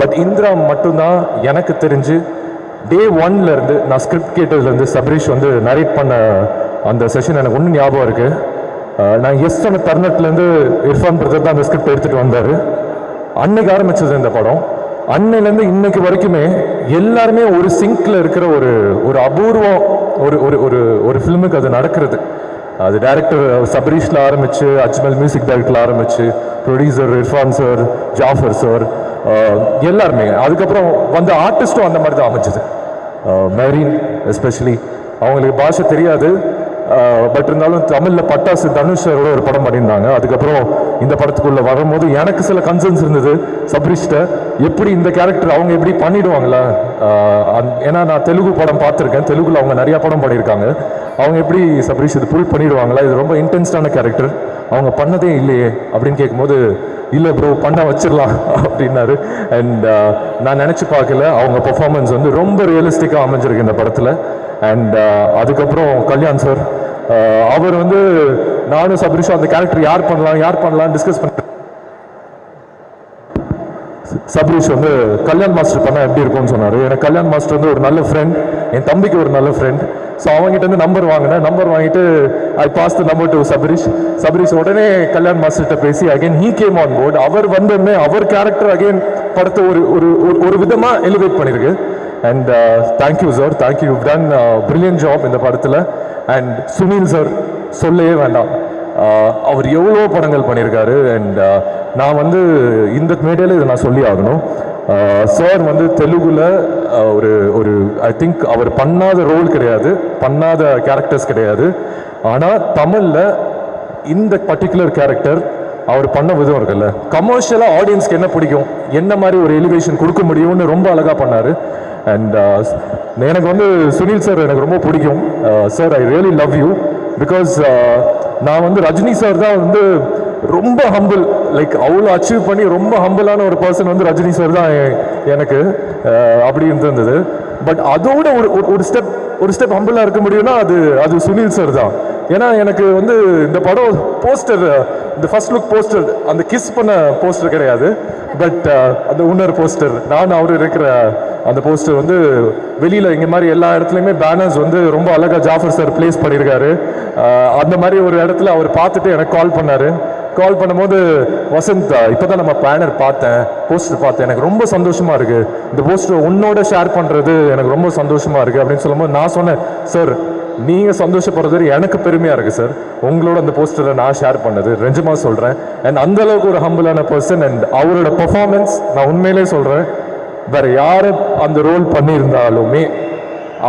But Indira மட்டும்தான் எனக்கு தெரிஞ்சு டே ஒன்லேருந்து நான் ஸ்கிரிப்ட் கேட்டதுலேருந்து சபரீஷ் வந்து நரேட் பண்ண அந்த செஷன் எனக்கு ஒன்றும் ஞாபகம் இருக்குது. நான் எஸ் சொன்ன தருணத்துலேருந்து இர்ஃபான் பிரதர் தான் அந்த ஸ்கிரிப்ட் எடுத்துகிட்டு வந்தார். அன்னைக்கு ஆரம்பிச்சது இந்த படம். அன்னையிலேருந்து இன்னைக்கு வரைக்குமே எல்லாருமே ஒரு சிங்கில் இருக்கிற ஒரு ஒரு அபூர்வம் ஒரு ஒரு ஒரு ஒரு ஃபிலிமுக்கு அது நடக்கிறது. அது டைரக்டர் சபரீஷில் ஆரம்பித்து அஜ்மல் மியூசிக் டைரக்டரில் ஆரம்பித்து producer Irfan sir, Jafar sir, எல்லாருமே. அதுக்கப்புறம் வந்த ஆர்டிஸ்ட்டும் அந்த மாதிரி தான் அமைஞ்சது. மெரீன் எஸ்பெஷலி அவங்களுக்கு பாஷை தெரியாது, பட் இருந்தாலும் தமிழில் பட்டாசு தனுஷ் சாரோட ஒரு படம் பண்ணியிருந்தாங்க. அதுக்கப்புறம் இந்த படத்துக்குள்ளே வரும்போது எனக்கு சில கன்சர்ன்ஸ் இருந்தது சபரீஷ்ட, எப்படி இந்த கேரக்டர் அவங்க எப்படி பண்ணிடுவாங்களா, ஏன்னா நான் தெலுங்கு படம் பார்த்துருக்கேன், தெலுங்குல அவங்க நிறையா படம் பண்ணியிருக்காங்க, அவங்க எப்படி சபரீஷ் இது புல் பண்ணிடுவாங்களா, இது ரொம்ப இன்டென்ஸ்டான கேரக்டர், அவங்க பண்ணதே இல்லையே அப்படின்னு கேட்கும்போது இல்லை ப்ரோ பண்ண வச்சிடலாம் அப்படின்னாரு. அண்ட் நான் நினச்சி பார்க்கல, அவங்க பெர்ஃபார்மன்ஸ் வந்து ரொம்ப ரியலிஸ்டிக்காக அமைஞ்சிருக்கு இந்த படத்தில். அண்ட் அதுக்கப்புறம் கல்யாண் சார், அவர் வந்து நானும் சபரீஷும் அந்த கேரக்டர் யார் பண்ணலாம் டிஸ்கஸ் பண்ண. சபரீஷ் வந்து கல்யாண் மாஸ்டர் பண்ணால் எப்படி இருக்கும்னு சொன்னார். எனக்கு கல்யாண் மாஸ்டர் வந்து ஒரு நல்ல ஃப்ரெண்ட், என் தம்பிக்கு ஒரு நல்ல ஃப்ரெண்ட். ஸோ அவங்ககிட்ட வந்து நம்பர் வாங்கிட்டு I pass the number to Sabareesh உடனே கல்யாண் மாஸ்டர்கிட்ட பேசி again he came on board. அவர் வந்தோடனே அவர் கேரக்டர் அகைன் படத்தை ஒரு விதமாக எலிவேட் பண்ணியிருக்கு. And thank you sir, thank you, you done brilliant job இந்த படத்தில். அண்ட் சுனில் சார் சொல்லவே வேண்டாம், அவர் எவ்வளோ படங்கள் பண்ணியிருக்காரு. அண்ட் நான் வந்து இந்த மேடையில் இதை நான் சொல்லி ஆகணும். சார் வந்து தெலுங்குல ஒரு ஐ திங்க் அவர் பண்ணாத ரோல் கிடையாது, பண்ணாத கேரக்டர்ஸ் கிடையாது. ஆனால் தமிழில் இந்த பர்டிகுலர் கேரக்டர் அவர் பண்ண விதம் இருக்குல்ல, கமர்ஷியலாக ஆடியன்ஸ்க்கு என்ன பிடிக்கும், என்ன மாதிரி ஒரு எலிவேஷன் கொடுக்க முடியும்னு ரொம்ப அழகாக பண்ணார். அண்ட் எனக்கு வந்து சுனில் சார் எனக்கு ரொம்ப பிடிக்கும். Sir I really love you because நான் வந்து ரஜினி சார் தான் வந்து ரொம்ப ஹம்பிள், லைக் அவ்வளோ அச்சீவ் பண்ணி ரொம்ப ஹம்பிளான ஒரு பர்சன் வந்து ரஜினி சார் தான் எனக்கு அப்படி இருந்தது. பட் அதோட ஒரு ஸ்டெப் ஹம்பிளாக இருக்க முடியும்னா அது சுனில் சார் தான். ஏன்னா எனக்கு வந்து இந்த படம் போஸ்டர், இந்த ஃபர்ஸ்ட் லுக் போஸ்டர், அந்த கிஸ் பண்ண போஸ்டர் கிடையாது, பட் அந்த இன்னொரு போஸ்டர் நான் அவர் இருக்கிற அந்த போஸ்டர் வந்து வெளியில் இங்கே மாதிரி எல்லா இடத்துலையுமே பேனர்ஸ் வந்து ரொம்ப அழகாக ஜாஃபர் சார் பிளேஸ் பண்ணியிருக்காரு. அந்த மாதிரி ஒரு இடத்துல அவர் பார்த்துட்டு எனக்கு கால் பண்ணும்போது வசந்த் இப்போ தான் நம்ம பேனர் போஸ்டர் பார்த்தேன், எனக்கு ரொம்ப சந்தோஷமாக இருக்குது, இந்த போஸ்டர் உன்னோட ஷேர் பண்ணுறது எனக்கு ரொம்ப சந்தோஷமாக இருக்குது அப்படின்னு சொல்லும்போது நான் சொன்னேன், சார் நீங்கள் சந்தோஷப்படுறது எனக்கு பெருமையாக இருக்குது சார், உங்களோட அந்த போஸ்டரை நான் ஷேர் பண்ணது நிஜமாக சொல்கிறேன். அண்ட் அந்தளவுக்கு ஒரு ஹம்பிளான பர்சன். அண்ட் அவரோட பெர்ஃபார்மன்ஸ் நான் உண்மையிலே சொல்கிறேன், வேறு யாரை அந்த ரோல் பண்ணியிருந்தாலுமே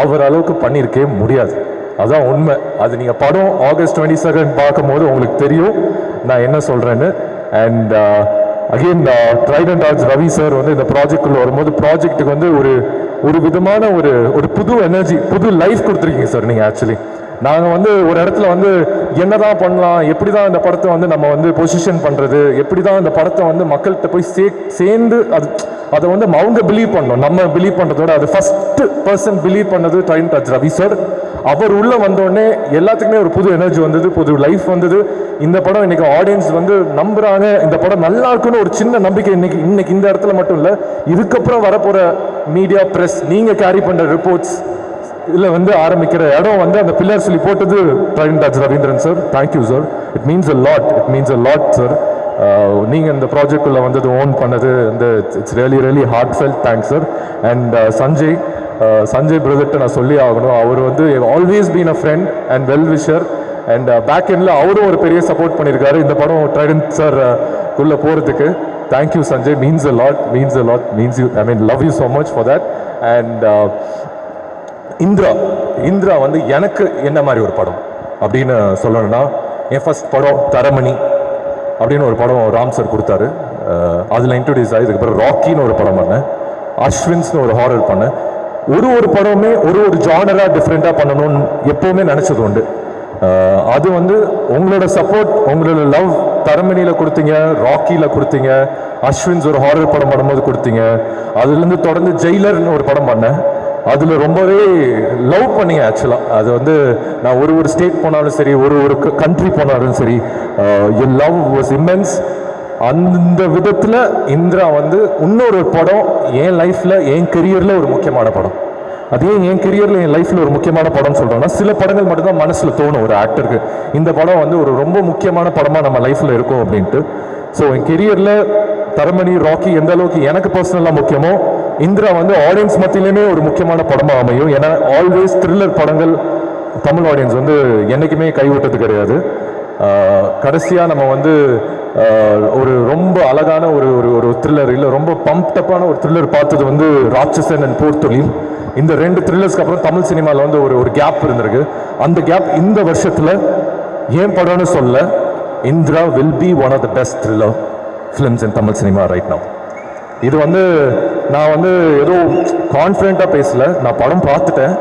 அவர் அளவுக்கு பண்ணியிருக்கவே முடியாது. அதுதான் உண்மை. அது நீங்கள் படம் ஆகஸ்ட் 22 பார்க்கும்போது உங்களுக்கு தெரியும் நான் என்ன சொல்கிறேன்னு. And again Trident arts Ravi sir வந்து இந்த ப்ராஜெக்டுக்குள்ளே வரும்போது ப்ராஜெக்ட்டுக்கு வந்து ஒரு விதமான ஒரு புது எனர்ஜி, புது லைஃப் கொடுத்துருக்கீங்க சார் நீங்கள். ஆக்சுவலி நாங்கள் வந்து ஒரு இடத்துல வந்து என்னதான் பண்ணலாம், எப்படி தான் இந்த படத்தை வந்து நம்ம வந்து பொசிஷன் பண்ணுறது, எப்படி தான் இந்த படத்தை வந்து மக்கள்கிட்ட போய் சேர்ந்து அதை வந்து அவங்க பிலீவ் பண்ணணும், நம்ம பிலீவ் பண்ணுறதோட அது ஃபஸ்ட்டு பர்சன் பிலீவ் பண்ணது ட்ரைடன்ட் ஆர்ட்ஸ் ரவி சார். அவர் உள்ளே வந்தோடனே எல்லாத்துக்குமே ஒரு புது எனர்ஜி வந்தது, புது லைஃப் வந்தது. இந்த படம் இன்னைக்கு ஆடியன்ஸ் வந்து நம்புறாங்க, இந்த படம் நல்லா இருக்குன்னு ஒரு சின்ன நம்பிக்கை இன்னைக்கு இந்த இடத்துல மட்டும் இல்லை, இதுக்கப்புறம் வரப்போகிற மீடியா ப்ரெஸ் நீங்கள் கேரி பண்ணுற ரிப்போர்ட்ஸ் இதில் வந்து ஆரம்பிக்கிற இடம் வந்து அந்த பில்லர் சொல்லி போட்டது Trident Arts Raveendran sir. Thank you sir, it means a lot sir. நீங்கள் இந்த ப்ராஜெக்டுக்குள்ளே வந்தது ஓன் பண்ணது இந்த it's really heartfelt thanks sir. And Sanjay பிரதர்கிட்ட நான் சொல்லி ஆகணும், அவர் வந்து always been a friend and well wisher. And back எண்டில் அவரும் ஒரு பெரிய சப்போர்ட் பண்ணியிருக்காரு இந்த படம் ட்ரைடன்ட் சார் குள்ளே போகிறதுக்கு. Thank you Sanjay, means a lot, means you, I mean love you so much for that. And Indira வந்து எனக்கு என்ன மாதிரி ஒரு படம் அப்படின்னு சொல்லணும்னா, என் ஃபர்ஸ்ட் படம் தரமணி அப்படின்னு ஒரு படம் ராம் சார் கொடுத்தாரு, அதில் இன்ட்ரடியூஸ் ஆகி இதுக்கப்புறம் ராக்கின்னு ஒரு படம் பண்ணேன், அஸ்வின்ஸ்னு ஒரு ஹாரர் பண்ணேன். ஒரு படமே ஒரு ஜானராக டிஃப்ரெண்ட்டாக பண்ணணும்னு எப்போவுமே நினச்சது உண்டு. அது வந்து உங்களோட சப்போர்ட், உங்களோட லவ் தரமணியில் கொடுத்தீங்க, ராக்கியில் கொடுத்தீங்க, அஸ்வின்ஸ் ஒரு ஹாரர் படம் பண்ணும்போது கொடுத்தீங்க, அதுலேருந்து தொடர்ந்து ஜெயிலர்னு ஒரு படம் பண்ணேன், அதில் ரொம்பவே லவ் பண்ணீங்க. ஆக்சுவலாக அது வந்து நான் ஒரு ஸ்டேட் போனாலும் சரி, ஒரு கண்ட்ரி போனாலும் சரி, யுவர் லவ் வாஸ் இம்மென்ஸ். அந்த விதத்தில் இந்திரா வந்து இன்னொரு படம் என் லைஃப்பில் என் கெரியரில் ஒரு முக்கியமான படம். அதே என் கெரியரில் என் லைஃப்பில் ஒரு முக்கியமான படம்னு சொல்கிறோன்னா சில படங்கள் மட்டும்தான் மனசில் தோணும் ஒரு ஆக்டருக்கு, இந்த படம் வந்து ஒரு ரொம்ப முக்கியமான படமாக நம்ம லைஃப்பில் இருக்கும் அப்படின்ட்டு. ஸோ என் கெரியரில் தரமணி, ராக்கி எந்த அளவுக்கு எனக்கு பர்சனலாக முக்கியமோ, இந்திரா வந்து ஆடியன்ஸ் மத்தியிலுமே ஒரு முக்கியமான படமாக அமையும். ஏன்னா ஆல்வேஸ் த்ரில்லர் படங்கள் தமிழ் ஆடியன்ஸ் வந்து என்றைக்குமே கைவிட்டது கிடையாது. கடைசியாக நம்ம வந்து ஒரு ரொம்ப அழகான ஒரு ஒரு ஒரு த்ரில்லர் இல்லை ரொம்ப பம்ப்டப்பான ஒரு த்ரில்லர் பார்த்தது வந்து ராட்சசன் அண்ட் போர்த்தொழில். இந்த 2 த்ரில்லர்ஸ்க்கு அப்புறம் தமிழ் சினிமாவில் வந்து ஒரு கேப் இருந்திருக்கு. அந்த கேப் இந்த வருஷத்தில் ஏன் படம்னு சொல்ல, Indira will be one of the best thriller films in Tamil cinema right now. இது வந்து நான் வந்து ஏதோ கான்ஃபிடென்ட்டாக பேசல, நான் படம் பார்த்துட்டேன்.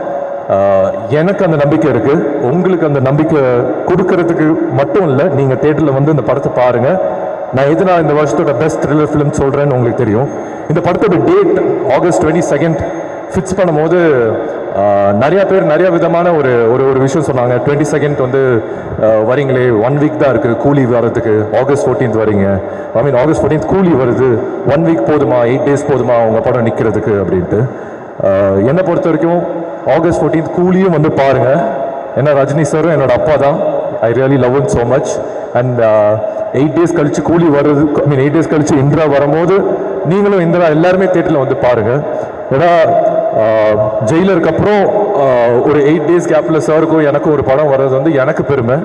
எனக்கு அந்த நம்பிக்கை இருக்குது. உங்களுக்கு அந்த நம்பிக்கை கொடுக்கறதுக்கு மட்டும் இல்லை, நீங்கள் தேட்டரில் வந்து இந்த படத்தை பாருங்கள். நான் எதுனா இந்த வருஷத்தோட பெஸ்ட் த்ரில்லர் ஃபிலிம் சொல்கிறேன்னு உங்களுக்கு தெரியும். இந்த படத்தோட டேட் August 22 ஃபிக்ஸ் பண்ணும்போது நிறையா பேர் நிறையா விதமான ஒரு ஒரு விஷயம் சொன்னாங்க. 22 வந்து வரீங்களே, 1 வீக் தான் இருக்குது கூலி வரதுக்கு, August 14 வரீங்க, August 14 கூலி வருது, 1 வீக் போதுமா, 8 டேஸ் போதுமா உங்கள் படம் நிற்கிறதுக்கு அப்படின்ட்டு. என்னை பொறுத்த வரைக்கும் August 14 கூலியும் வந்து பாருங்கள். ஏன்னா ரஜினி சாரும் என்னோட அப்பா தான். I really love him so much. And 8 days கழிச்சு கூலி வருது, 8 டேஸ் கழிச்சு இந்திரா வரும்போது நீங்களும் இந்திரா எல்லாருமே தேட்டரில் வந்து பாருங்கள். ஏன்னா ஜெயிலருக்கு அப்புறம் ஒரு 8 டேஸ் கேப்பில் சாருக்கும் எனக்கும் ஒரு படம் வர்றது வந்து எனக்கு பெருமை.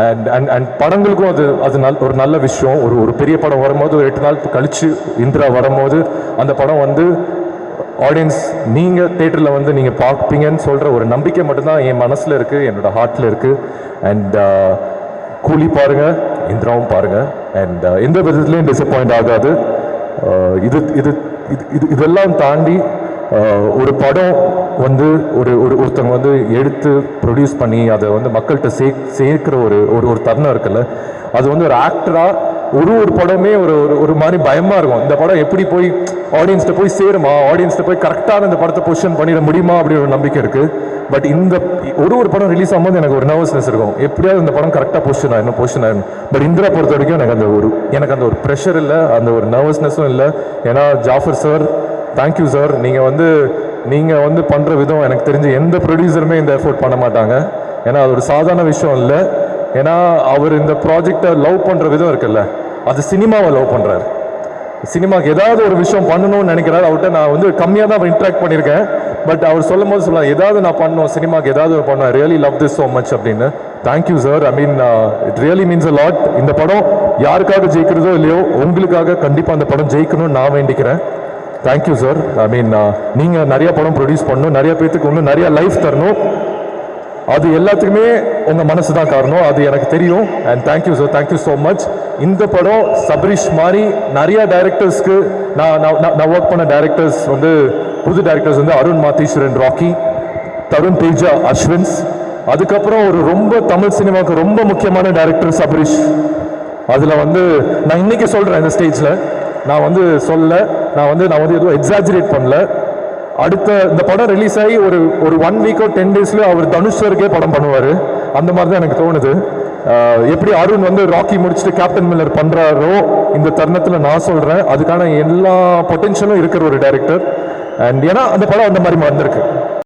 அண்ட் அண்ட் அண்ட் படங்களுக்கும் அது ஒரு நல்ல விஷயம். ஒரு பெரிய படம் வரும்போது ஒரு 8 நாள் கழிச்சு இந்திரா வரும்போது அந்த படம் வந்து ஆடியன்ஸ் நீங்கள் தேட்டரில் வந்து நீங்கள் பார்ப்பீங்கன்னு சொல்கிற ஒரு நம்பிக்கை மட்டும்தான் என் மனசில் இருக்குது, என்னோடய ஹார்ட்டில் இருக்குது. அண்ட் கூலி பாருங்கள், இந்திராவும் பாருங்கள். அண்ட் எந்த விதத்துலேயும் டிசப்பாயிண்ட் ஆகாது. இதெல்லாம் தாண்டி ஒரு படம் வந்து ஒருத்தவங்க வந்து எடுத்து ப்ரொடியூஸ் பண்ணி அதை வந்து மக்கள்கிட்ட சேர்க்கிற ஒரு தருணம் இருக்குல்ல, அது வந்து ஒரு ஆக்டராக ஒரு படமே ஒரு மாதிரி பயமாக இருக்கும். இந்த படம் எப்படி போய் ஆடியன்ஸ்கிட்ட போய் சேருமா, ஆடியன்ஸ்கிட்ட போய் கரெக்டான இந்த படத்தை பொசிஷன் பண்ணிட முடியுமா அப்படின்னு ஒரு நம்பிக்கை இருக்குது. பட் இந்த ஒரு படம் ரிலீஸ் ஆகும்போது எனக்கு ஒரு நர்வஸ்னஸ் இருக்கும், எப்படியாவது இந்த படம் கரெக்டாக பொசிஷன் ஆயிடும். பட் இந்திரா பொறுத்த வரைக்கும் எனக்கு அந்த ஒரு ப்ரெஷர் இல்லை, அந்த ஒரு நர்வஸ்னஸும் இல்லை. ஏன்னா ஜாஃபர் சார், தேங்க்யூ சார். நீங்கள் வந்து பண்ணுற விதம் எனக்கு தெரிஞ்சு எந்த ப்ரொடியூசருமே இந்த எஃபோர்ட் பண்ண மாட்டாங்க. ஏன்னா அது ஒரு சாதாரண விஷயம் இல்லை. ஏன்னா அவர் இந்த ப்ராஜெக்டை லவ் பண்ணுற விதம் இருக்குல்ல, அது சினிமாவை லவ் பண்ணுறாரு. சினிமாவுக்கு ஏதாவது ஒரு விஷயம் பண்ணணும்னு நினைக்கிறாரு. அவர்கிட்ட நான் வந்து கம்மியாக தான் இன்ட்ராக்ட் பண்ணியிருக்கேன். பட் அவர் சொல்லும் போது சொல்லலாம், ஏதாவது நான் பண்ணணும் சினிமாவுக்கு, ஏதாவது பண்ணேன், really love this so much அப்படின்னு. Thank you sir. It really means a lot. இந்த படம் யாருக்காக ஜெயிக்கிறதோ இல்லையோ, உங்களுக்காக கண்டிப்பாக அந்த படம் ஜெயிக்கணும்னு நான் வேண்டிக்கிறேன். Thank you sir. நீங்கள் நிறைய படம் ப்ரொடியூஸ் பண்ணணும், நிறைய பேர்த்துக்கு இன்னும் நிறைய லைஃப் தரணும். அது எல்லாத்துக்குமே உங்கள் மனசு தான் காரணம், அது எனக்கு தெரியும். And thank you sir, thank you so much. இந்த படம் சபரிஷ் மாதிரி நிறையா டைரக்டர்ஸ்க்கு நான் ஒர்க் பண்ண டைரக்டர்ஸ் வந்து புது டைரக்டர்ஸ் வந்து அருண் மாத்தீஸ்வரன், ராக்கி, தருண் தேஜா, அஸ்வின்ஸ். அதுக்கப்புறம் ரொம்ப தமிழ் சினிமாவுக்கு ரொம்ப முக்கியமான டைரக்டர் சபரிஷ். அதில் வந்து நான் இன்னைக்கு சொல்கிறேன் இந்த ஸ்டேஜில், நான் வந்து எதுவும் எக்ஸாஜரேட் பண்ணல. அடுத்த இந்த படம் ரிலீஸ் ஆகி ஒரு 1 வீக்கோ 10 டேஸ்ல அவர் தனுஷ் சாருக்கே படம் பண்ணுவார். அந்த மாதிரி தான் எனக்கு தோணுது. எப்படி அருண் வந்து ராக்கி முடிச்சுட்டு கேப்டன் மில்லர் பண்ணுறாரோ, இந்த தருணத்தில் நான் சொல்கிறேன் அதுக்கான எல்லா பொட்டென்ஷியலும் இருக்கிற ஒரு டைரக்டர். அண்ட் ஏன்னா அந்த படம் அந்த மாதிரி வந்திருக்கு.